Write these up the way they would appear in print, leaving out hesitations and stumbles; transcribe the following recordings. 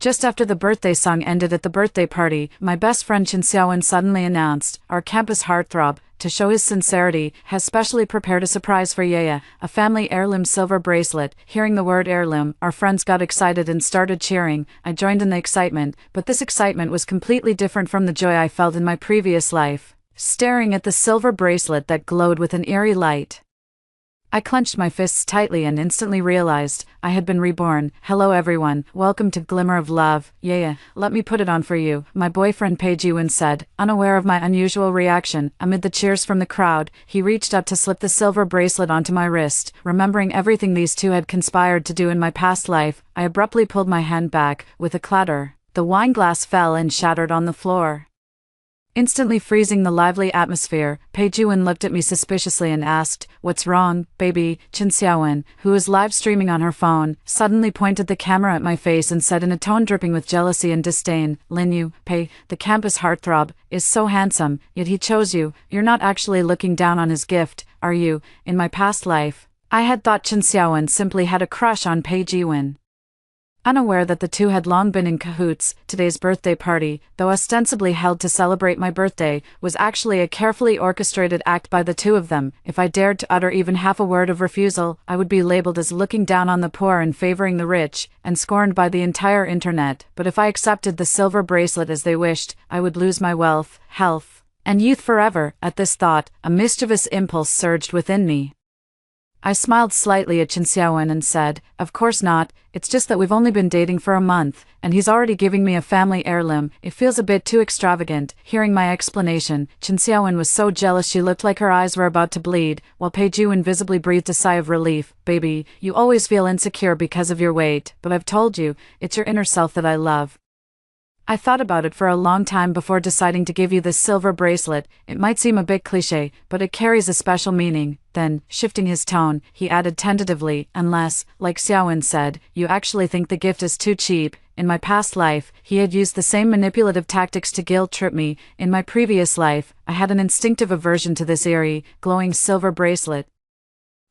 Just after the birthday song ended at the birthday party, my best friend Chen Xiaowen suddenly announced, our campus heartthrob, to show his sincerity, has specially prepared a surprise for Yaya, a family heirloom silver bracelet. Hearing the word heirloom, our friends got excited and started cheering. I joined in the excitement, but this excitement was completely different from the joy I felt in my previous life. Staring at the silver bracelet that glowed with an eerie light, I clenched my fists tightly and instantly realized I had been reborn. Hello everyone, welcome to Glimmer of Love. Yeah, let me put it on for you, my boyfriend Pei Jiwen said, unaware of my unusual reaction. Amid the cheers from the crowd, he reached up to slip the silver bracelet onto my wrist. Remembering everything these two had conspired to do in my past life, I abruptly pulled my hand back. With a clatter, the wine glass fell and shattered on the floor, instantly freezing the lively atmosphere. Pei Jiwen looked at me suspiciously and asked, "What's wrong, baby?" Chen Xiaowen, who was live streaming on her phone, suddenly pointed the camera at my face and said in a tone dripping with jealousy and disdain, "Lin Yu, Pei, the campus heartthrob, is so handsome, yet he chose you. You're not actually looking down on his gift, are you?" In my past life, I had thought Chen Xiaowen simply had a crush on Pei Jiwen. Unaware that the two had long been in cahoots, today's birthday party, though ostensibly held to celebrate my birthday, was actually a carefully orchestrated act by the two of them. If I dared to utter even half a word of refusal, I would be labeled as looking down on the poor and favoring the rich, and scorned by the entire internet. But if I accepted the silver bracelet as they wished, I would lose my wealth, health, and youth forever. At this thought, a mischievous impulse surged within me. I smiled slightly at Chen Xiaowen and said, "Of course not, it's just that we've only been dating for a month, and he's already giving me a family heirloom. It feels a bit too extravagant." Hearing my explanation, Chen Xiaowen was so jealous she looked like her eyes were about to bleed, while Pei Jiwen visibly breathed a sigh of relief. "Baby, you always feel insecure because of your weight, but I've told you, it's your inner self that I love. I thought about it for a long time before deciding to give you this silver bracelet. It might seem a bit cliché, but it carries a special meaning." Then, shifting his tone, he added tentatively, "Unless, like Xiaowen said, you actually think the gift is too cheap." In my past life, he had used the same manipulative tactics to guilt-trip me. In my previous life, I had an instinctive aversion to this eerie, glowing silver bracelet.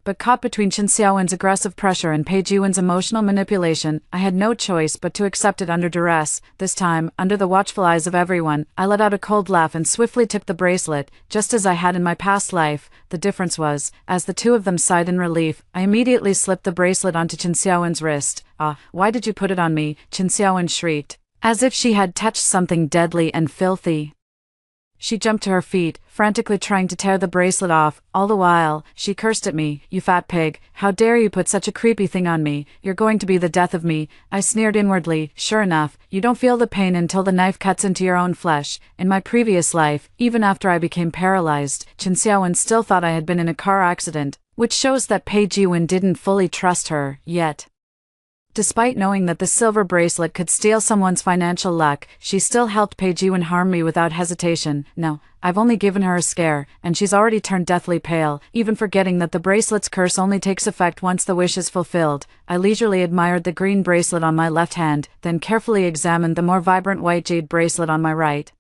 But caught between Chen Xiaowen's aggressive pressure and Pei Jiwen's emotional manipulation, I had no choice but to accept it under duress. This time, under the watchful eyes of everyone, I let out a cold laugh and swiftly took the bracelet, just as I had in my past life. The difference was, as the two of them sighed in relief, I immediately slipped the bracelet onto Chen Xiaowen's wrist. "Ah, why did you put it on me?" Chen Xiaowen shrieked, as if she had touched something deadly and filthy. She jumped to her feet, frantically trying to tear the bracelet off. All the while, she cursed at me. "You fat pig, how dare you put such a creepy thing on me? You're going to be the death of me." I sneered inwardly. Sure enough, you don't feel the pain until the knife cuts into your own flesh. In my previous life, even after I became paralyzed, Chen Xiaowen still thought I had been in a car accident, which shows that Pei Jiwen didn't fully trust her, yet. Despite knowing that the silver bracelet could steal someone's financial luck, she still helped Pei Jiwen harm me without hesitation. No, I've only given her a scare, and she's already turned deathly pale, even forgetting that the bracelet's curse only takes effect once the wish is fulfilled. I leisurely admired the green bracelet on my left hand, then carefully examined the more vibrant white jade bracelet on my right.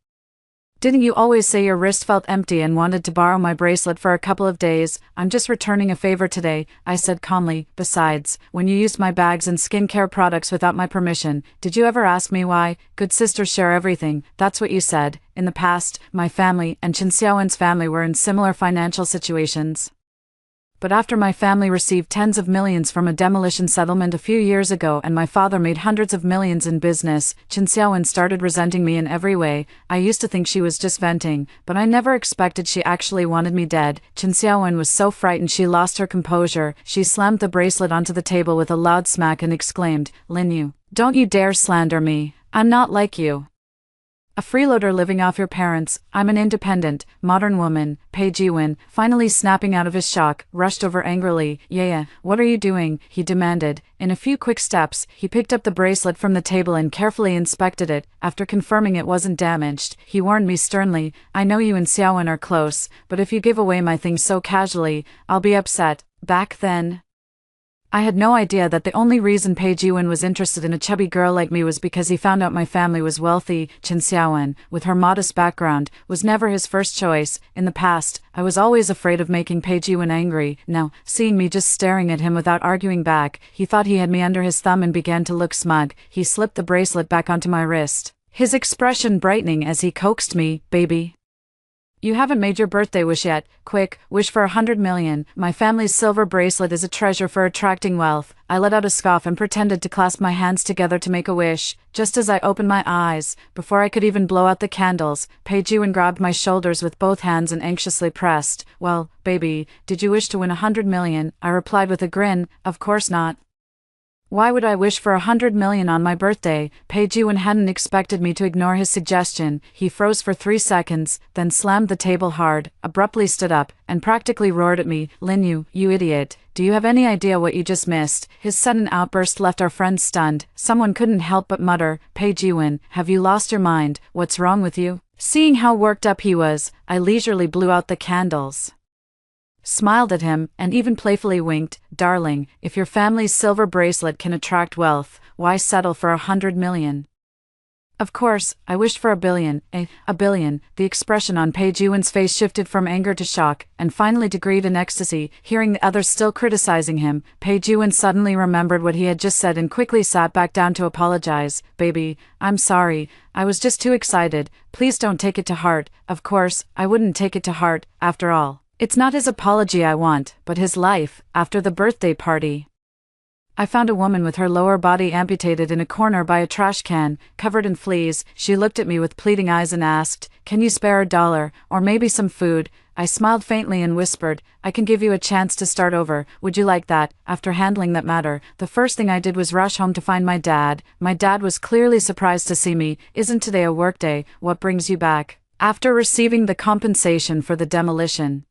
"Didn't you always say your wrist felt empty and wanted to borrow my bracelet for a couple of days? I'm just returning a favor today," I said calmly. "Besides, when you used my bags and skincare products without my permission, did you ever ask me why? Good sisters share everything, that's what you said." In the past, my family and Chen Xiaowen's family were in similar financial situations. But after my family received tens of millions from a demolition settlement a few years ago and my father made hundreds of millions in business, Chen Xiaowen started resenting me in every way. I used to think she was just venting, but I never expected she actually wanted me dead. Chen Xiaowen was so frightened she lost her composure. She slammed the bracelet onto the table with a loud smack and exclaimed, "Lin Yu, don't you dare slander me. I'm not like you. A freeloader living off your parents. I'm an independent, modern woman." Pei Jiwen, finally snapping out of his shock, rushed over angrily. "Yeah, what are you doing?" he demanded. In a few quick steps, he picked up the bracelet from the table and carefully inspected it. After confirming it wasn't damaged, he warned me sternly, "I know you and Xiaowen are close, but if you give away my things so casually, I'll be upset." Back then, I had no idea that the only reason Pei Jiwen was interested in a chubby girl like me was because he found out my family was wealthy. Chen Xiaowen, with her modest background, was never his first choice. In the past, I was always afraid of making Pei Jiwen angry. Now, seeing me just staring at him without arguing back, he thought he had me under his thumb and began to look smug. He slipped the bracelet back onto my wrist, his expression brightening as he coaxed me, "Baby, you haven't made your birthday wish yet. Quick, wish for 100 million. My family's silver bracelet is a treasure for attracting wealth." I let out a scoff and pretended to clasp my hands together to make a wish. Just as I opened my eyes, before I could even blow out the candles, Pei Jiwen grabbed my shoulders with both hands and anxiously pressed. "Well, baby, did you wish to win 100 million? I replied with a grin, "Of course not. Why would I wish for 100 million on my birthday?" Pei Jiwen hadn't expected me to ignore his suggestion. He froze for 3 seconds, then slammed the table hard, abruptly stood up, and practically roared at me, "Lin Yu, you idiot. Do you have any idea what you just missed?" His sudden outburst left our friends stunned. Someone couldn't help but mutter, "Pei Jiwen, have you lost your mind? What's wrong with you?" Seeing how worked up he was, I leisurely blew out the candles, smiled at him, and even playfully winked. "Darling, if your family's silver bracelet can attract wealth, why settle for 100 million? Of course, I wished for 1 billion, a billion." The expression on Pei Jiwen's face shifted from anger to shock, and finally to greed and ecstasy. Hearing the others still criticizing him, Pei Jiwen suddenly remembered what he had just said and quickly sat back down to apologize. "Baby, I'm sorry. I was just too excited. Please don't take it to heart." Of course, I wouldn't take it to heart, after all. It's not his apology I want, but his life, after the birthday party. I found a woman with her lower body amputated in a corner by a trash can, covered in fleas. She looked at me with pleading eyes and asked, "Can you spare $1, or maybe some food?" I smiled faintly and whispered, "I can give you a chance to start over. Would you like that?" After handling that matter, the first thing I did was rush home to find my dad. My dad was clearly surprised to see me. "Isn't today a work day? What brings you back?" After receiving the compensation for the demolition,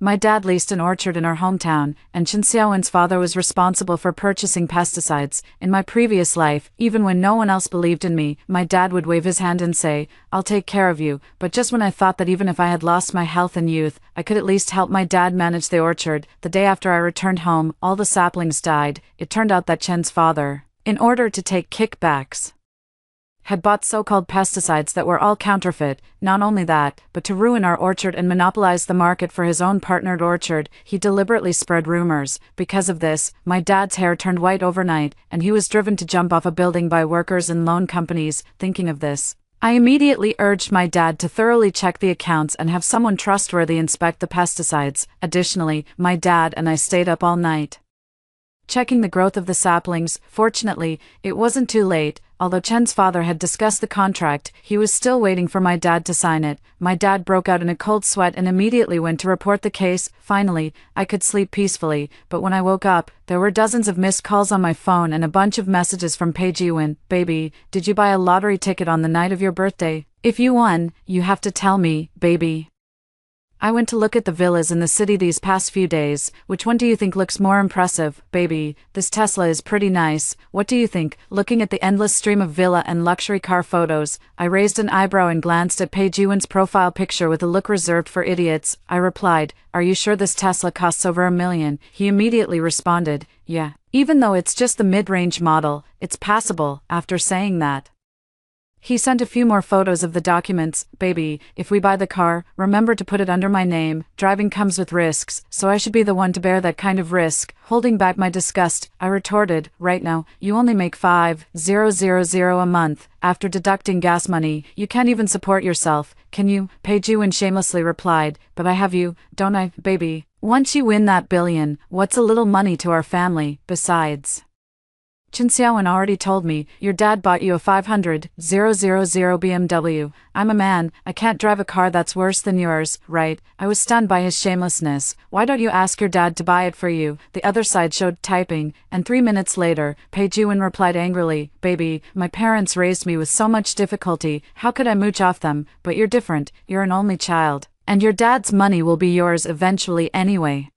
my dad leased an orchard in our hometown, and Chen Xiaowen's father was responsible for purchasing pesticides. In my previous life, even when no one else believed in me, my dad would wave his hand and say, "I'll take care of you." But just when I thought that even if I had lost my health and youth, I could at least help my dad manage the orchard, the day after I returned home, all the saplings died. It turned out that Chen's father, in order to take kickbacks, had bought so-called pesticides that were all counterfeit. Not only that, but to ruin our orchard and monopolize the market for his own partnered orchard, he deliberately spread rumors. Because of this, my dad's hair turned white overnight, and he was driven to jump off a building by workers and loan companies. Thinking of this, I immediately urged my dad to thoroughly check the accounts and have someone trustworthy inspect the pesticides. Additionally, my dad and I stayed up all night, checking the growth of the saplings. Fortunately, it wasn't too late. Although Chen's father had discussed the contract, he was still waiting for my dad to sign it. My dad broke out in a cold sweat and immediately went to report the case. Finally, I could sleep peacefully, but when I woke up, there were dozens of missed calls on my phone and a bunch of messages from Pei Jiwen. "Baby, did you buy a lottery ticket on the night of your birthday? If you won, you have to tell me, baby. I went to look at the villas in the city these past few days. Which one do you think looks more impressive? Baby, this Tesla is pretty nice. What do you think?" Looking at the endless stream of villa and luxury car photos, I raised an eyebrow and glanced at Pei Jiwen's profile picture with a look reserved for idiots. I replied, "Are you sure this Tesla costs over 1 million? He immediately responded, "Yeah. Even though it's just the mid-range model, it's passable." After saying that, he sent a few more photos of the documents. "Baby, if we buy the car, remember to put it under my name. Driving comes with risks, so I should be the one to bear that kind of risk." Holding back my disgust, I retorted, "Right now, you only make 5,000 a month. After deducting gas money, you can't even support yourself. Can you?" Pei Jiwen shamelessly replied, "But I have you, don't I, baby? Once you win that billion, what's a little money to our family? Besides, Chen Xiaowen already told me, your dad bought you a 500,000 BMW. I'm a man, I can't drive a car that's worse than yours, right?" I was stunned by his shamelessness. "Why don't you ask your dad to buy it for you?" The other side showed typing, and 3 minutes later, Pei Jiwen replied angrily, "Baby, my parents raised me with so much difficulty, how could I mooch off them? But you're different, you're an only child, and your dad's money will be yours eventually anyway."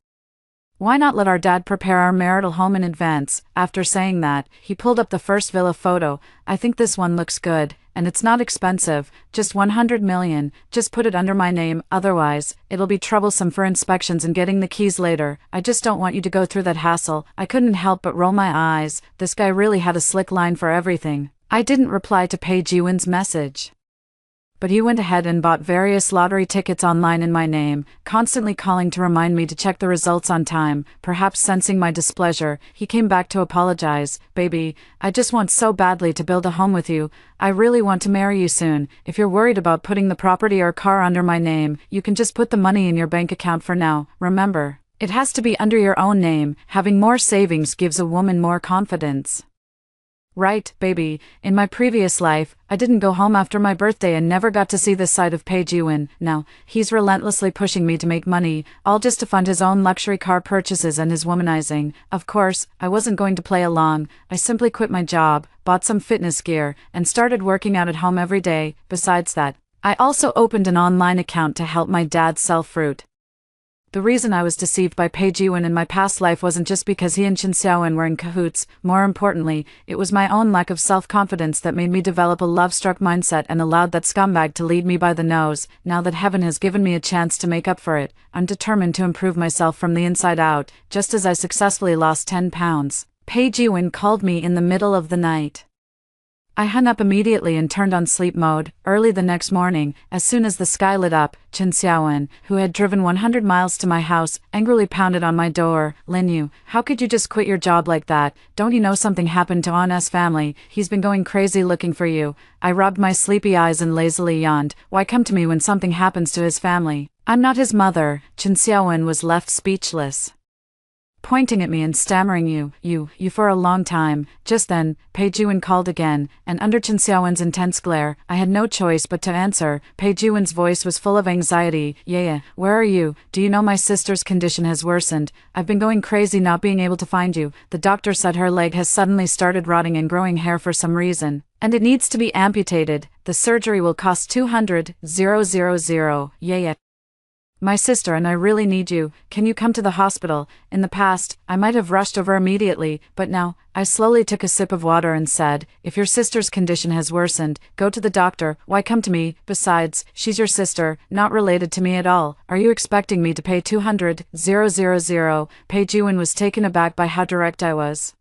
Why not let our dad prepare our marital home in advance? After saying that, he pulled up the first villa photo. I think this one looks good, and it's not expensive, just 100 million, just put it under my name, otherwise, it'll be troublesome for inspections and getting the keys later. I just don't want you to go through that hassle. I couldn't help but roll my eyes. This guy really had a slick line for everything. I didn't reply to Pei Jiwon's message, but he went ahead and bought various lottery tickets online in my name, constantly calling to remind me to check the results on time. Perhaps sensing my displeasure, he came back to apologize. Baby, I just want so badly to build a home with you. I really want to marry you soon. If you're worried about putting the property or car under my name, you can just put the money in your bank account for now. Remember, it has to be under your own name. Having more savings gives a woman more confidence. Right, baby, in my previous life, I didn't go home after my birthday and never got to see this side of Pei Jiwon. Now, he's relentlessly pushing me to make money, all just to fund his own luxury car purchases and his womanizing. Of course, I wasn't going to play along. I simply quit my job, bought some fitness gear, and started working out at home every day. Besides that, I also opened an online account to help my dad sell fruit. The reason I was deceived by Pei Jiwon in my past life wasn't just because he and Chen Xiaowen were in cahoots. More importantly, it was my own lack of self-confidence that made me develop a love-struck mindset and allowed that scumbag to lead me by the nose. Now that heaven has given me a chance to make up for it, I'm determined to improve myself from the inside out. Just as I successfully lost 10 pounds, Pei Jiwon called me in the middle of the night. I hung up immediately and turned on sleep mode. Early the next morning, as soon as the sky lit up, Chen Xiaowen, who had driven 100 miles to my house, angrily pounded on my door. Lin Yu, how could you just quit your job like that? Don't you know something happened to An's family? He's been going crazy looking for you. I rubbed my sleepy eyes and lazily yawned. Why come to me when something happens to his family? I'm not his mother. Chen Xiaowen was left speechless, pointing at me and stammering you for a long time. Just then, Pei Jiwon called again, and under Chen Xiaowen's intense glare, I had no choice but to answer. Pei Jiwon's voice was full of anxiety. Yeah, where are you? Do you know my sister's condition has worsened? I've been going crazy not being able to find you. The doctor said her leg has suddenly started rotting and growing hair for some reason, and it needs to be amputated. The surgery will cost 200,000. Yeah. My sister and I really need you. Can you come to the hospital? In the past, I might have rushed over immediately, but now, I slowly took a sip of water and said, if your sister's condition has worsened, go to the doctor. Why come to me? Besides, she's your sister, not related to me at all. Are you expecting me to pay 200,000? Pei Jiwon was taken aback by how direct I was.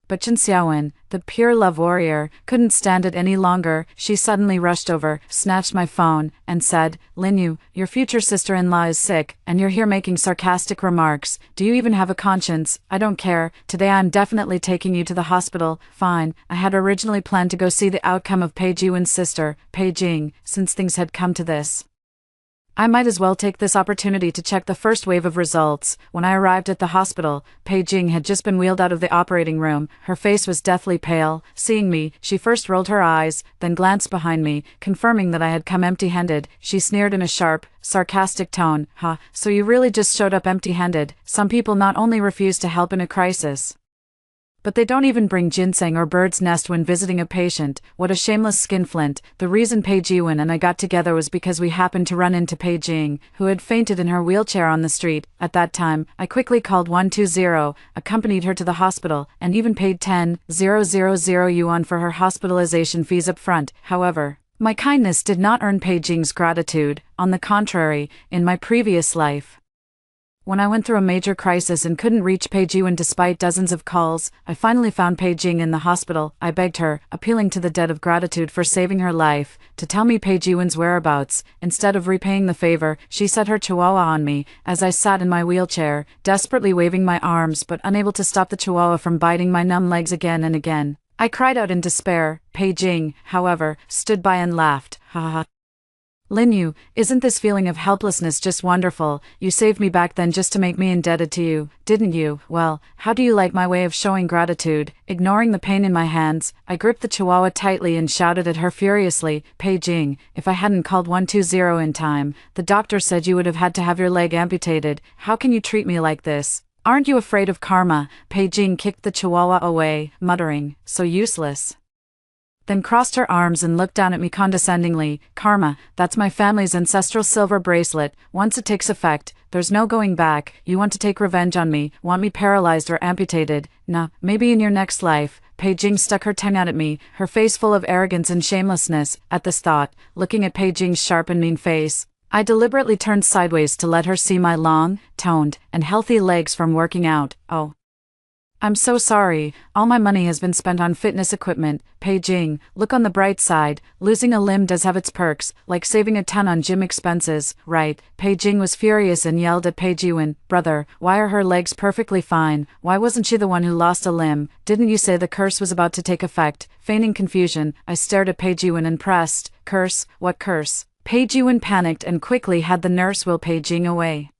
But Chen Xiaowen, the pure love warrior, couldn't stand it any longer. She suddenly rushed over, snatched my phone, and said, Lin Yu, your future sister-in-law is sick, and you're here making sarcastic remarks. Do you even have a conscience? I don't care. Today I'm definitely taking you to the hospital. Fine. I had originally planned to go see the outcome of Pei Jiwon's sister, Pei Jing, since things had come to this. I might as well take this opportunity to check the first wave of results. When I arrived at the hospital, Pei Jing had just been wheeled out of the operating room. Her face was deathly pale. Seeing me, she first rolled her eyes, then glanced behind me, confirming that I had come empty-handed. She sneered in a sharp, sarcastic tone. So you really just showed up empty-handed? Some people not only refuse to help in a crisis, but they don't even bring ginseng or bird's nest when visiting a patient. What a shameless skinflint. The reason Pei Jiwon and I got together was because we happened to run into Pei Jing, who had fainted in her wheelchair on the street. At that time, I quickly called 120, accompanied her to the hospital, and even paid 10,000 yuan for her hospitalization fees up front. However, my kindness did not earn Pei Jing's gratitude. On the contrary, in my previous life, when I went through a major crisis and couldn't reach Pei Jiwon despite dozens of calls, I finally found Pei Jing in the hospital. I begged her, appealing to the debt of gratitude for saving her life, to tell me Pei Jiwon's whereabouts. Instead of repaying the favor, she set her chihuahua on me, as I sat in my wheelchair, desperately waving my arms but unable to stop the chihuahua from biting my numb legs again and again. I cried out in despair. Pei Jing, however, stood by and laughed. Ha ha. Lin Yu, isn't this feeling of helplessness just wonderful? You saved me back then just to make me indebted to you, didn't you? Well, how do you like my way of showing gratitude? Ignoring the pain in my hands, I gripped the chihuahua tightly and shouted at her furiously, Pei Jing, if I hadn't called 120 in time, the doctor said you would have had to have your leg amputated. How can you treat me like this? Aren't you afraid of karma? Pei Jing kicked the chihuahua away, muttering, so useless. then crossed her arms and looked down at me condescendingly. Karma, that's my family's ancestral silver bracelet. Once it takes effect, there's no going back. You want to take revenge on me, want me paralyzed or amputated? Nah, maybe in your next life. Pei Jing stuck her tongue out at me, her face full of arrogance and shamelessness. At this thought, looking at Pei Jing's sharp and mean face, I deliberately turned sideways to let her see my long, toned, and healthy legs from working out. Oh, I'm so sorry, all my money has been spent on fitness equipment. Pei Jing, look on the bright side, losing a limb does have its perks, like saving a ton on gym expenses, right? Pei Jing was furious and yelled at Pei Jiwen, brother, why are her legs perfectly fine? Why wasn't she the one who lost a limb? Didn't you say the curse was about to take effect? Feigning confusion, I stared at Pei Jiwen and pressed, curse, what curse? Pei Jiwen panicked and quickly had the nurse wheel Pei Jing away.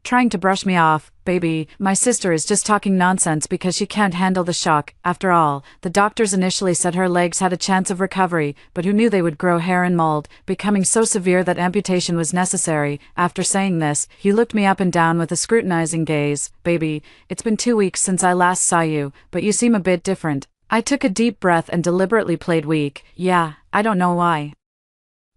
Trying to brush me off, baby, my sister is just talking nonsense because she can't handle the shock. After all, the doctors initially said her legs had a chance of recovery, but who knew they would grow hair and mold, becoming so severe that amputation was necessary. After saying this, he looked me up and down with a scrutinizing gaze. Baby, it's been 2 weeks since I last saw you, but you seem a bit different. I took a deep breath and deliberately played weak. Yeah, I don't know why,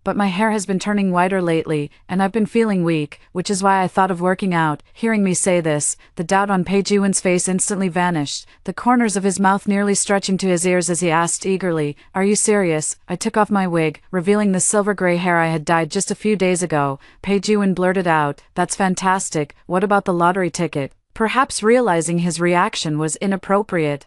but my hair has been turning whiter lately, and I've been feeling weak, which is why I thought of working out. Hearing me say this, the doubt on Pei Jiwen's face instantly vanished, the corners of his mouth nearly stretching to his ears as he asked eagerly, are you serious? I took off my wig, revealing the silver-gray hair I had dyed just a few days ago. Pei Jiwen blurted out, that's fantastic, what about the lottery ticket? Perhaps realizing his reaction was inappropriate,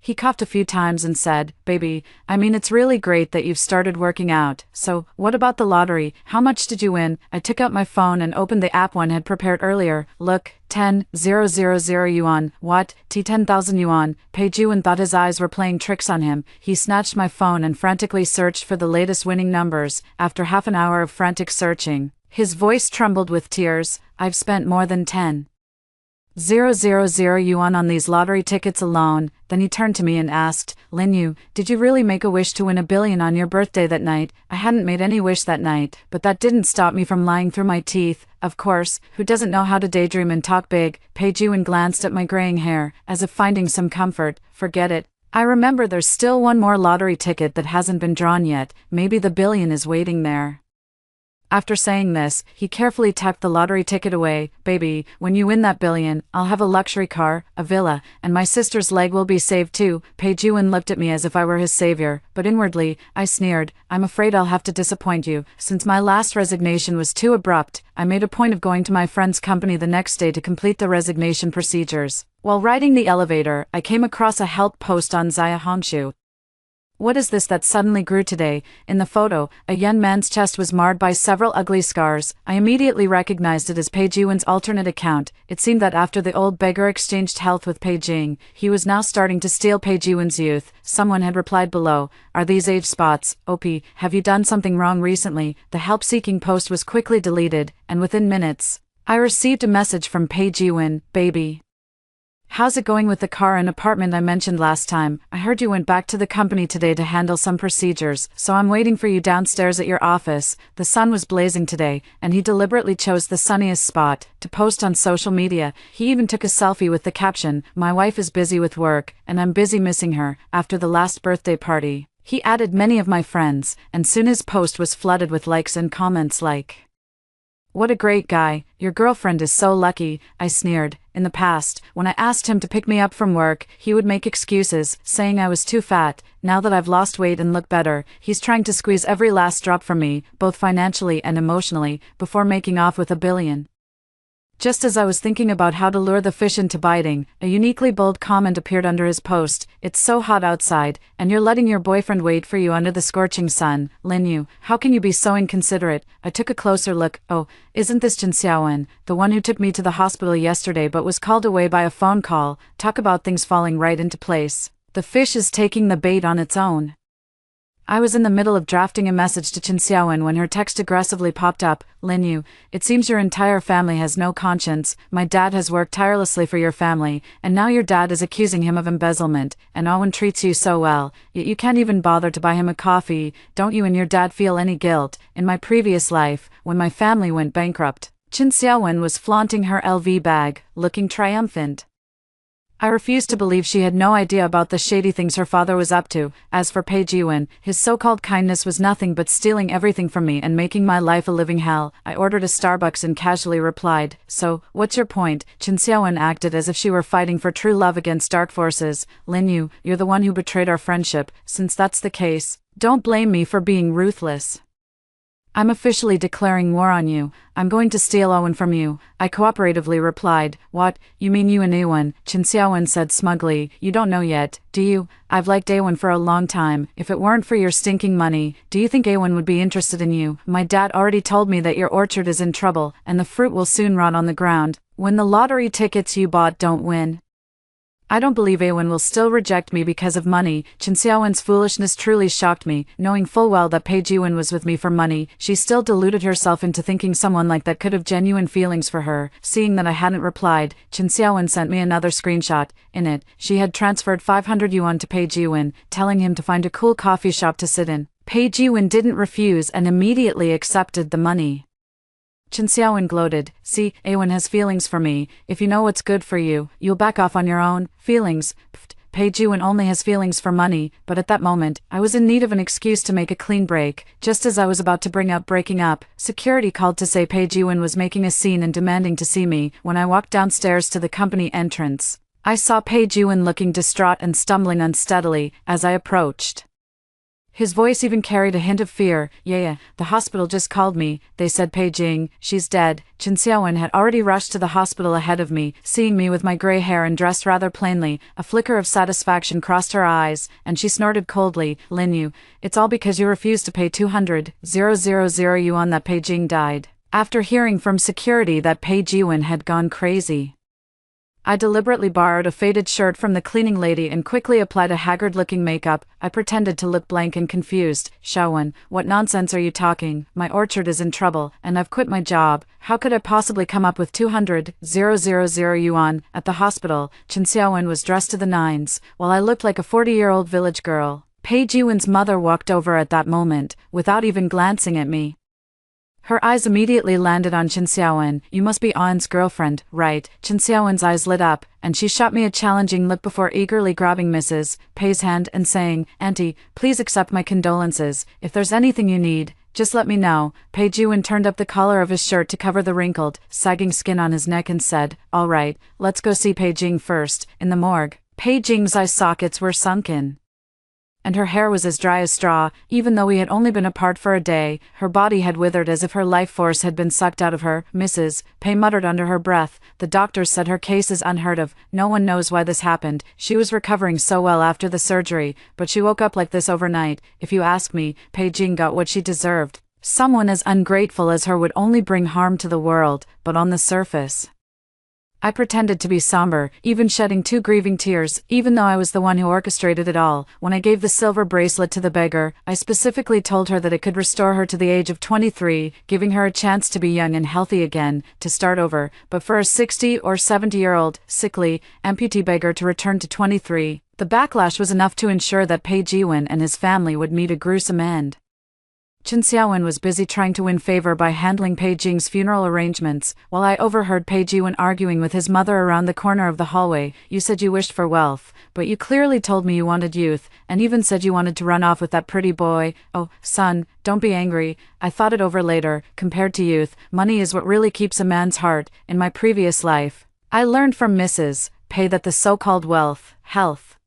he coughed a few times and said, baby, I mean it's really great that you've started working out, so, what about the lottery? How much did you win? I took out my phone and opened the app one had prepared earlier. Look, 10,000 yuan. What? 10,000 yuan. Pei Jiwen thought his eyes were playing tricks on him. He snatched my phone and frantically searched for the latest winning numbers. After half an hour of frantic searching, his voice trembled with tears. I've spent more than 10,000 yuan on these lottery tickets alone. Then he turned to me and asked, Lin Yu, did you really make a wish to win 1 billion on your birthday that night? I hadn't made any wish that night, but that didn't stop me from lying through my teeth. Of course, who doesn't know how to daydream and talk big? Pei Jiwen glanced at my graying hair, as if finding some comfort. Forget it. I remember there's still one more lottery ticket that hasn't been drawn yet. Maybe the billion is waiting there. After saying this, he carefully tucked the lottery ticket away. Baby, when you win that billion, I'll have a luxury car, a villa, and my sister's leg will be saved too. Pei Jiwen looked at me as if I were his savior, but inwardly, I sneered, I'm afraid I'll have to disappoint you. Since my last resignation was too abrupt, I made a point of going to my friend's company the next day to complete the resignation procedures. While riding the elevator, I came across a help post on Zaya Hongshu. What is this that suddenly grew today? In the photo, a young man's chest was marred by several ugly scars. I immediately recognized it as Pei Jiwen's alternate account. It seemed that after the old beggar exchanged health with Pei Jing, he was now starting to steal Pei Jiwen's youth. Someone had replied below, are these age spots? OP, have you done something wrong recently? The help-seeking post was quickly deleted, and within minutes, I received a message from Pei Jiwen, baby. How's it going with the car and apartment I mentioned last time? I heard you went back to the company today to handle some procedures, so I'm waiting for you downstairs at your office. The sun was blazing today, and he deliberately chose the sunniest spot to post on social media. He even took a selfie with the caption, my wife is busy with work, and I'm busy missing her, after the last birthday party. He added many of my friends, and soon his post was flooded with likes and comments like, what a great guy, your girlfriend is so lucky, I sneered. In the past, when I asked him to pick me up from work, he would make excuses, saying I was too fat. Now that I've lost weight and look better, he's trying to squeeze every last drop from me, both financially and emotionally, before making off with 1 billion. Just as I was thinking about how to lure the fish into biting, a uniquely bold comment appeared under his post. It's so hot outside, and you're letting your boyfriend wait for you under the scorching sun. Lin Yu, how can you be so inconsiderate? I took a closer look. Oh, isn't this Jin Xiaowen, the one who took me to the hospital yesterday but was called away by a phone call? Talk about things falling right into place. The fish is taking the bait on its own. I was in the middle of drafting a message to Jin Xiaowen when her text aggressively popped up. Lin Yu, it seems your entire family has no conscience. My dad has worked tirelessly for your family, and now your dad is accusing him of embezzlement, and Owen treats you so well, yet you can't even bother to buy him a coffee. Don't you and your dad feel any guilt? In my previous life, when my family went bankrupt, Jin Xiaowen was flaunting her LV bag, looking triumphant. I refused to believe she had no idea about the shady things her father was up to. As for Pei Jiwen, his so-called kindness was nothing but stealing everything from me and making my life a living hell. I ordered a Starbucks and casually replied, "So, what's your point?" Chen Xiaowen acted as if she were fighting for true love against dark forces. "Lin Yu, you're the one who betrayed our friendship. Since that's the case, don't blame me for being ruthless. I'm officially declaring war on you. I'm going to steal Owen from you," I cooperatively replied. "What, you mean you and Awen?" Chen Xiaowen said smugly. "You don't know yet, do you? I've liked Awen for a long time. If it weren't for your stinking money, do you think Awen would be interested in you? My dad already told me that your orchard is in trouble, and the fruit will soon rot on the ground when the lottery tickets you bought don't win. I don't believe Awen will still reject me because of money." Chen Xiaowen's foolishness truly shocked me. Knowing full well that Pei Jiwen was with me for money, she still deluded herself into thinking someone like that could have genuine feelings for her. Seeing that I hadn't replied, Chen Xiaowen sent me another screenshot. In it, she had transferred 500 yuan to Pei Jiwen, telling him to find a cool coffee shop to sit in. Pei Jiwen didn't refuse and immediately accepted the money. Chen Xiaowen gloated. "See, Awen has feelings for me. If you know what's good for you, you'll back off on your own feelings." Pfft, Pei Jiwen only has feelings for money, but at that moment, I was in need of an excuse to make a clean break. Just as I was about to bring up breaking up, security called to say Pei Jiwen was making a scene and demanding to see me. When I walked downstairs to the company entrance, I saw Pei Jiwen looking distraught and stumbling unsteadily as I approached. His voice even carried a hint of fear. "Yeah, the hospital just called me. They said Pei Jing, she's dead." Chen Xiaowen had already rushed to the hospital ahead of me. Seeing me with my gray hair and dressed rather plainly, a flicker of satisfaction crossed her eyes, and she snorted coldly. "Lin Yu, it's all because you refused to pay 200,000 yuan that Pei Jing died." After hearing from security that Pei Jiwen had gone crazy, I deliberately borrowed a faded shirt from the cleaning lady and quickly applied a haggard-looking makeup. I pretended to look blank and confused. "Xiaowen, what nonsense are you talking? My orchard is in trouble, and I've quit my job. How could I possibly come up with 200,000 yuan at the hospital?" Chen Xiaowen was dressed to the nines, while I looked like a 40-year-old village girl. Pei Jiwen's mother walked over at that moment, without even glancing at me. Her eyes immediately landed on Chen Xiaowen. "You must be Awen's girlfriend, right?" Chen Xiaowen's eyes lit up, and she shot me a challenging look before eagerly grabbing Mrs. Pei's hand and saying, "Auntie, please accept my condolences. If there's anything you need, just let me know." Pei Jiwen turned up the collar of his shirt to cover the wrinkled, sagging skin on his neck and said, "All right, let's go see Pei Jing first." In the morgue, Pei Jing's eye sockets were sunken, and her hair was as dry as straw. Even though we had only been apart for a day, her body had withered as if her life force had been sucked out of her. Mrs. Pei muttered under her breath. "The doctors said her case is unheard of. No one knows why this happened. She was recovering so well after the surgery, but she woke up like this overnight. If you ask me, Pei Jing got what she deserved. Someone as ungrateful as her would only bring harm to the world." But on the surface, I pretended to be somber, even shedding 2 grieving tears, even though I was the one who orchestrated it all. When I gave the silver bracelet to the beggar, I specifically told her that it could restore her to the age of 23, giving her a chance to be young and healthy again, to start over. But for a 60 or 70-year-old, sickly, amputee beggar to return to 23, the backlash was enough to ensure that Pei Jiwen and his family would meet a gruesome end. Chen Xiaowen was busy trying to win favor by handling Pei Jing's funeral arrangements, while I overheard Pei Jiwen arguing with his mother around the corner of the hallway. "You said you wished for wealth, but you clearly told me you wanted youth, and even said you wanted to run off with that pretty boy. Oh, son, don't be angry. I thought it over later. Compared to youth, money is what really keeps a man's heart. In my previous life, I learned from Mrs. Pei that the so-called wealth, health,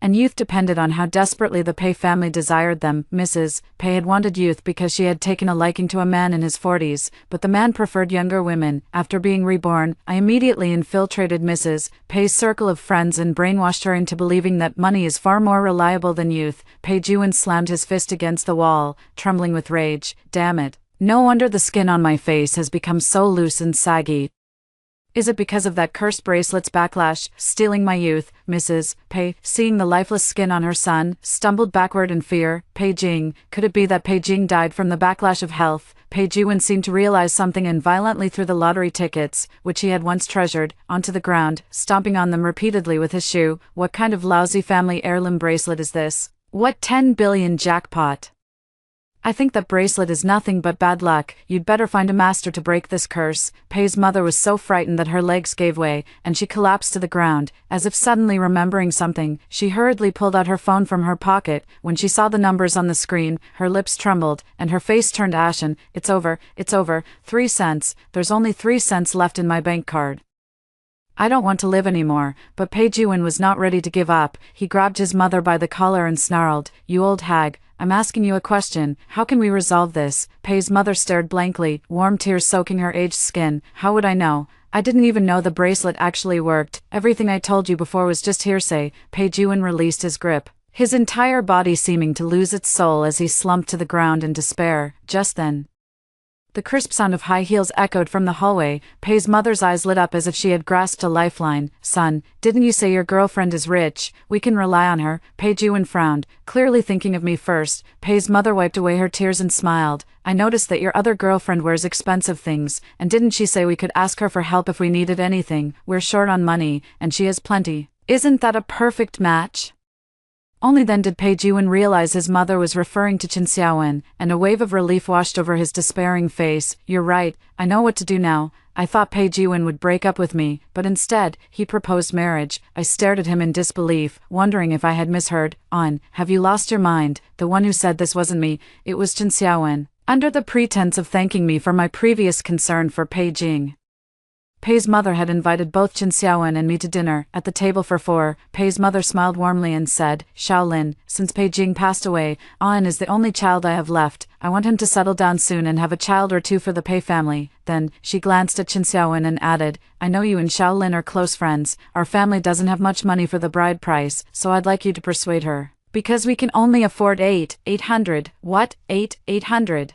and youth depended on how desperately the Pei family desired them. Mrs. Pei had wanted youth because she had taken a liking to a man in his 40s, but the man preferred younger women. After being reborn, I immediately infiltrated Mrs. Pei's circle of friends and brainwashed her into believing that money is far more reliable than youth. Pei Jiwen slammed his fist against the wall, trembling with rage. "Damn it. No wonder the skin on my face has become so loose and saggy. Is it because of that cursed bracelet's backlash, stealing my youth?" Mrs. Pei, seeing the lifeless skin on her son, stumbled backward in fear. "Pei Jing, could it be that Pei Jing died from the backlash of health?" Pei Jiwen seemed to realize something and violently threw the lottery tickets, which he had once treasured, onto the ground, stomping on them repeatedly with his shoe. "What kind of lousy family heirloom bracelet is this? What 10 billion jackpot? I think that bracelet is nothing but bad luck. You'd better find a master to break this curse. Pei's mother was so frightened that her legs gave way, and she collapsed to the ground. As if suddenly remembering something, she hurriedly pulled out her phone from her pocket. When she saw the numbers on the screen, her lips trembled, and her face turned ashen. It's over. 3 cents. There's only 3 cents left in my bank card. I don't want to live anymore, but Pei Jiwen was not ready to give up. He grabbed his mother by the collar and snarled, "You old hag, I'm asking you a question. How can we resolve this?" Pei's mother stared blankly, warm tears soaking her aged skin. "How would I know? I didn't even know the bracelet actually worked. Everything I told you before was just hearsay." Pei Jiwen released his grip, his entire body seeming to lose its soul as he slumped to the ground in despair. Just then, the crisp sound of high heels echoed from the hallway. Pei's mother's eyes lit up as if she had grasped a lifeline. "Son, didn't you say your girlfriend is rich? We can rely on her?" Pei Jiwen frowned, clearly thinking of me first. Pei's mother wiped away her tears and smiled. "I noticed that your other girlfriend wears expensive things, and didn't she say we could ask her for help if we needed anything? We're short on money, and she has plenty. Isn't that a perfect match?" Only then did Pei Jiwen realize his mother was referring to Qin Xiaowen, and a wave of relief washed over his despairing face. "You're right, I know what to do now. I thought Pei Jiwen would break up with me, but instead, he proposed marriage." I stared at him in disbelief, wondering if I had misheard. "Have you lost your mind? The one who said this wasn't me, it was Qin Xiaowen." Under the pretense of thanking me for my previous concern for Pei Jing, Pei's mother had invited both Qin Xiaowen and me to dinner. At the table for 4, Pei's mother smiled warmly and said, "Shaolin, since Pei Jing passed away, An is the only child I have left. I want him to settle down soon and have a child or two for the Pei family." Then, she glanced at Qin Xiaowen and added, "I know you and Shaolin are close friends. Our family doesn't have much money for the bride price, so I'd like you to persuade her. Because we can only afford 800. What? 800?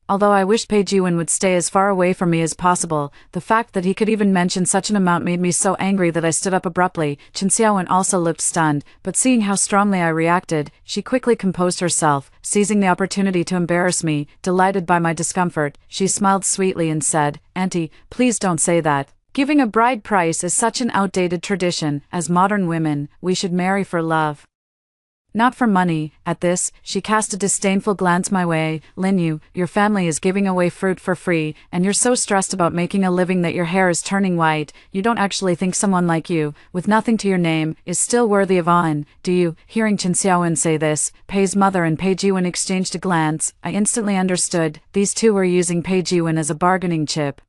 Although I wished Pei Jiwen would stay as far away from me as possible, the fact that he could even mention such an amount made me so angry that I stood up abruptly. Qin Xiaowen also looked stunned, but seeing how strongly I reacted, she quickly composed herself, seizing the opportunity to embarrass me. Delighted by my discomfort, she smiled sweetly and said, "Auntie, please don't say that. Giving a bride price is such an outdated tradition. As modern women, we should marry for love, not for money." At this, she cast a disdainful glance my way. "Lin Yu, your family is giving away fruit for free, and you're so stressed about making a living that your hair is turning white. You don't actually think someone like you, with nothing to your name, is still worthy of An, do you?" Hearing Qin Xiaowen say this, Pei's mother and Pei Jiwen exchanged a glance. I instantly understood. These two were using Pei Jiwen as a bargaining chip,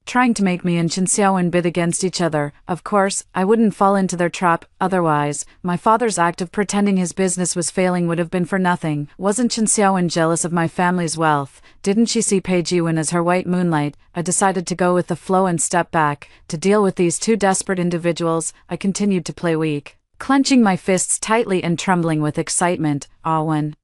trying to make me and Qin Xiaowen bid against each other. Of course, I wouldn't fall into their trap, otherwise, my father's act of pretending his business was failing would have been for nothing. Wasn't Qin Xiaowen jealous of my family's wealth? Didn't she see Pei Jiwen as her white moonlight? I decided to go with the flow and step back. To deal with these two desperate individuals, I continued to play weak, clenching my fists tightly and trembling with excitement. Awen,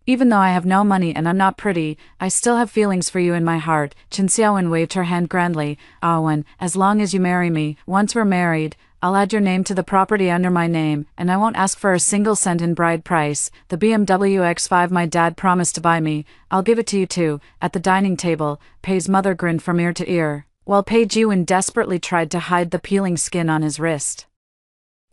even though I have no money and I'm not pretty, I still have feelings for you in my heart." Qin Xiaowen waved her hand grandly. "Awen, as long as you marry me, once we're married, I'll add your name to the property under my name, and I won't ask for a single cent in bride price. The BMW X5 my dad promised to buy me, I'll give it to you too." At the dining table, Pei's mother grinned from ear to ear, while Pei Jiwen desperately tried to hide the peeling skin on his wrist,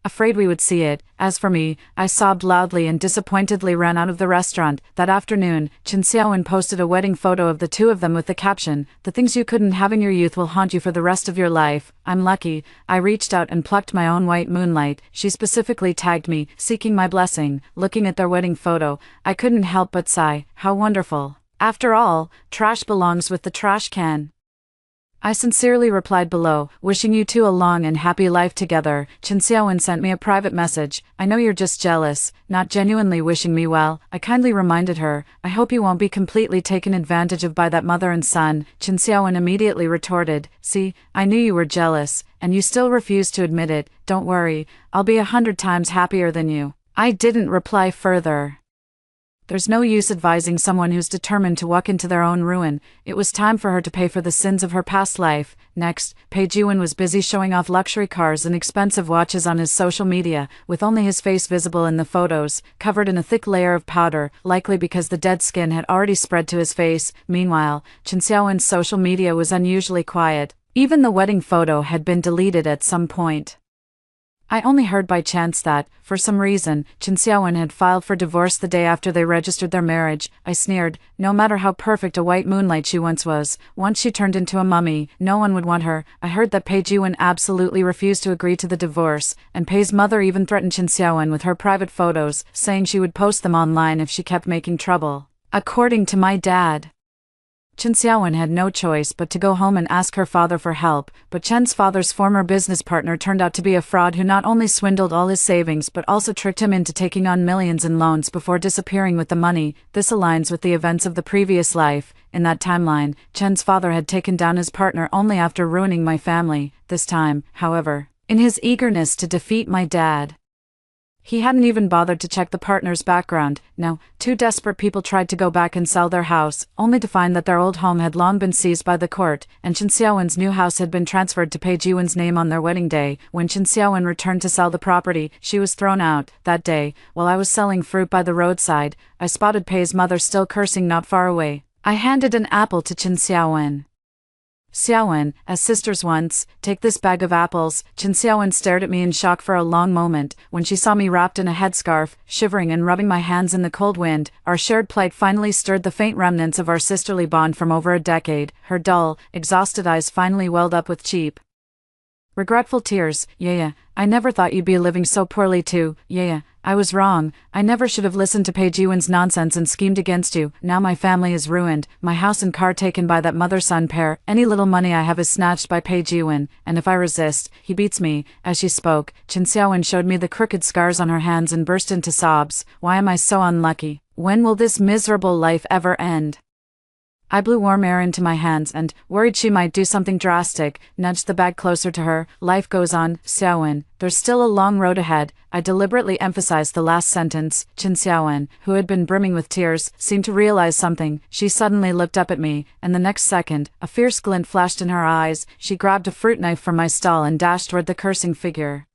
afraid we would see it. As for me, I sobbed loudly and disappointedly ran out of the restaurant. That afternoon, Qin Xiaowen posted a wedding photo of the two of them with the caption, "The things you couldn't have in your youth will haunt you for the rest of your life." I'm lucky. I reached out and plucked my own white moonlight. She specifically tagged me, seeking my blessing. Looking at their wedding photo, I couldn't help but sigh. How wonderful. After all, trash belongs with the trash can. I sincerely replied below, "Wishing you two a long and happy life together." Qin Xiaowen sent me a private message. "I know you're just jealous, not genuinely wishing me well." I kindly reminded her, "I hope you won't be completely taken advantage of by that mother and son." Qin Xiaowen immediately retorted, "See, I knew you were jealous, and you still refuse to admit it. Don't worry, I'll be 100 times happier than you." I didn't reply further. There's no use advising someone who's determined to walk into their own ruin. It was time for her to pay for the sins of her past life. Next, Pei Jiwen was busy showing off luxury cars and expensive watches on his social media, with only his face visible in the photos, covered in a thick layer of powder, likely because the dead skin had already spread to his face. Meanwhile, Qin Xiaowen's social media was unusually quiet. Even the wedding photo had been deleted at some point. I only heard by chance that, for some reason, Chen Xiaowen had filed for divorce the day after they registered their marriage. I sneered. No matter how perfect a white moonlight she once was, once she turned into a mummy, no one would want her. I heard that Pei Jiwen absolutely refused to agree to the divorce, and Pei's mother even threatened Chen Xiaowen with her private photos, saying she would post them online if she kept making trouble. According to my dad, Chen Xiaowen had no choice but to go home and ask her father for help, but Chen's father's former business partner turned out to be a fraud who not only swindled all his savings but also tricked him into taking on millions in loans before disappearing with the money. This aligns with the events of the previous life. In that timeline, Chen's father had taken down his partner only after ruining my family. This time, however, in his eagerness to defeat my dad, he hadn't even bothered to check the partner's background. No, two desperate people tried to go back and sell their house, only to find that their old home had long been seized by the court, and Chen Xiaowen's new house had been transferred to Pei Jiwen's name on their wedding day. When Chen Xiaowen returned to sell the property, she was thrown out. That day, while I was selling fruit by the roadside, I spotted Pei's mother still cursing not far away. I handed an apple to Chen Xiaowen. Xiaowen, as sisters once, take this bag of apples. Chen Xiaowen stared at me in shock for a long moment. When she saw me wrapped in a headscarf, shivering and rubbing my hands in the cold wind, our shared plight finally stirred the faint remnants of our sisterly bond from over a decade. Her dull, exhausted eyes finally welled up with cheap, regretful tears. Yeah, I never thought you'd be living so poorly too. Yeah, I was wrong. I never should have listened to Pei Jiwen's nonsense and schemed against you. Now my family is ruined, my house and car taken by that mother-son pair. Any little money I have is snatched by Pei Jiwen, and if I resist, he beats me. As she spoke, Chen Xiaowen showed me the crooked scars on her hands and burst into sobs. Why am I so unlucky? When will this miserable life ever end? I blew warm air into my hands and, worried she might do something drastic, nudged the bag closer to her. Life goes on, Xiaowen. There's still a long road ahead. I deliberately emphasized the last sentence. Chen Xiaowen, who had been brimming with tears, seemed to realize something. She suddenly looked up at me, and the next second, a fierce glint flashed in her eyes. She grabbed a fruit knife from my stall and dashed toward the cursing figure.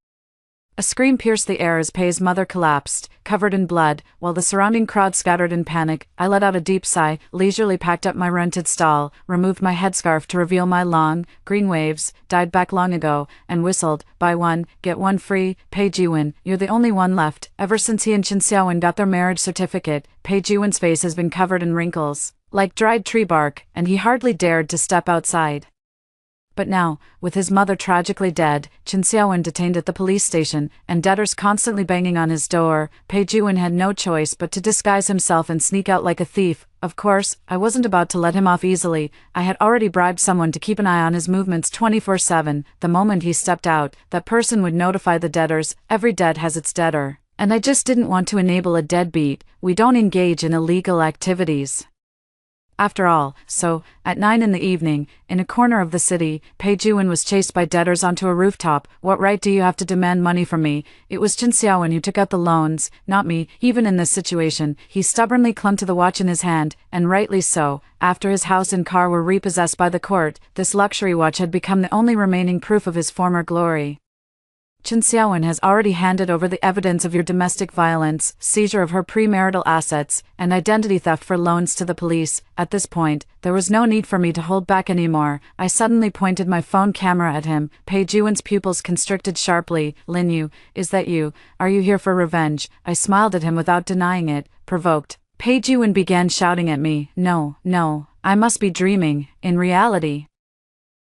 A scream pierced the air as Pei's mother collapsed, covered in blood, while the surrounding crowd scattered in panic. I let out a deep sigh, leisurely packed up my rented stall, removed my headscarf to reveal my long, green waves, dyed back long ago, and whistled, "Buy one, get one free, Pei Jiwen, you're the only one left." Ever since he and Chen Xiaowen got their marriage certificate, Pei Jiwen's face has been covered in wrinkles, like dried tree bark, and he hardly dared to step outside. But now, with his mother tragically dead, Chen Xiaowen detained at the police station, and debtors constantly banging on his door, Pei Jiwen had no choice but to disguise himself and sneak out like a thief. Of course, I wasn't about to let him off easily. I had already bribed someone to keep an eye on his movements 24/7. The moment he stepped out, that person would notify the debtors. Every debt has its debtor. And I just didn't want to enable a deadbeat. We don't engage in illegal activities, after all. So, at 9 in the evening, in a corner of the city, Pei Jiwen was chased by debtors onto a rooftop. "What right do you have to demand money from me?" It was Chen Xiaowen who took out the loans, not me. Even in this situation, he stubbornly clung to the watch in his hand, and rightly so. After his house and car were repossessed by the court, this luxury watch had become the only remaining proof of his former glory. Chen Xiaowen has already handed over the evidence of your domestic violence, seizure of her premarital assets, and identity theft for loans to the police. At this point, there was no need for me to hold back anymore. I suddenly pointed my phone camera at him. Pei Jiwen's pupils constricted sharply. "Lin Yu, is that you? Are you here for revenge?" I smiled at him without denying it. Provoked, Pei Jiwen began shouting at me. No, I must be dreaming. In reality,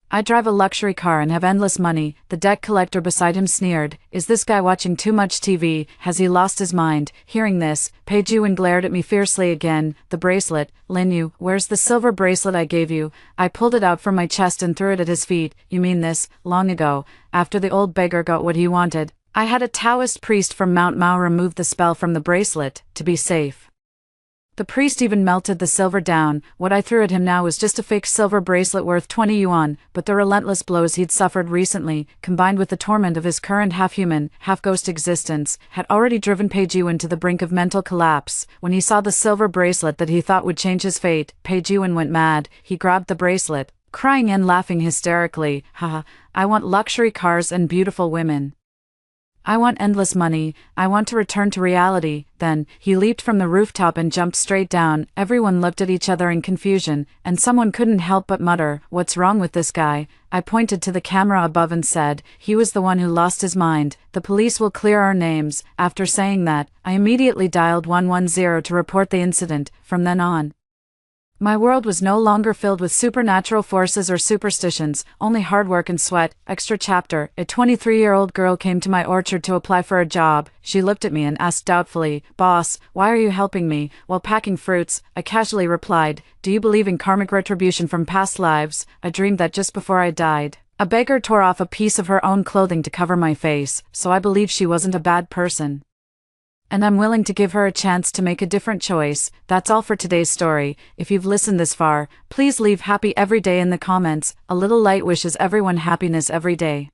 I drive a luxury car and have endless money." The debt collector beside him sneered. "Is this guy watching too much TV? Has he lost his mind?" Hearing this, Pei Jiwen glared at me fiercely again. "The bracelet, Lin Yu, where's the silver bracelet I gave you?" I pulled it out from my chest and threw it at his feet. "You mean this? Long ago, after the old beggar got what he wanted, I had a Taoist priest from Mount Mao remove the spell from the bracelet, to be safe. The priest even melted the silver down. What I threw at him now was just a fake silver bracelet worth 20 yuan, but the relentless blows he'd suffered recently, combined with the torment of his current half-human, half-ghost existence, had already driven Pei Jiwen to the brink of mental collapse. When he saw the silver bracelet that he thought would change his fate, Pei Jiwen went mad. He grabbed the bracelet, crying and laughing hysterically. "Haha, I want luxury cars and beautiful women. I want endless money, I want to return to reality. Then, he leaped from the rooftop and jumped straight down. Everyone looked at each other in confusion, and someone couldn't help but mutter, "What's wrong with this guy?" I pointed to the camera above and said, "He was the one who lost his mind. The police will clear our names." After saying that, I immediately dialed 110 to report the incident. From then on, my world was no longer filled with supernatural forces or superstitions, only hard work and sweat. Extra chapter: a 23-year-old girl came to my orchard to apply for a job. She looked at me and asked doubtfully, "Boss, why are you helping me?" While packing fruits, I casually replied, "Do you believe in karmic retribution from past lives? I dreamed that just before I died, a beggar tore off a piece of her own clothing to cover my face, so I believe she wasn't a bad person. And I'm willing to give her a chance to make a different choice." That's all for today's story. If you've listened this far, please leave happy every day in the comments. A little light wishes everyone happiness every day.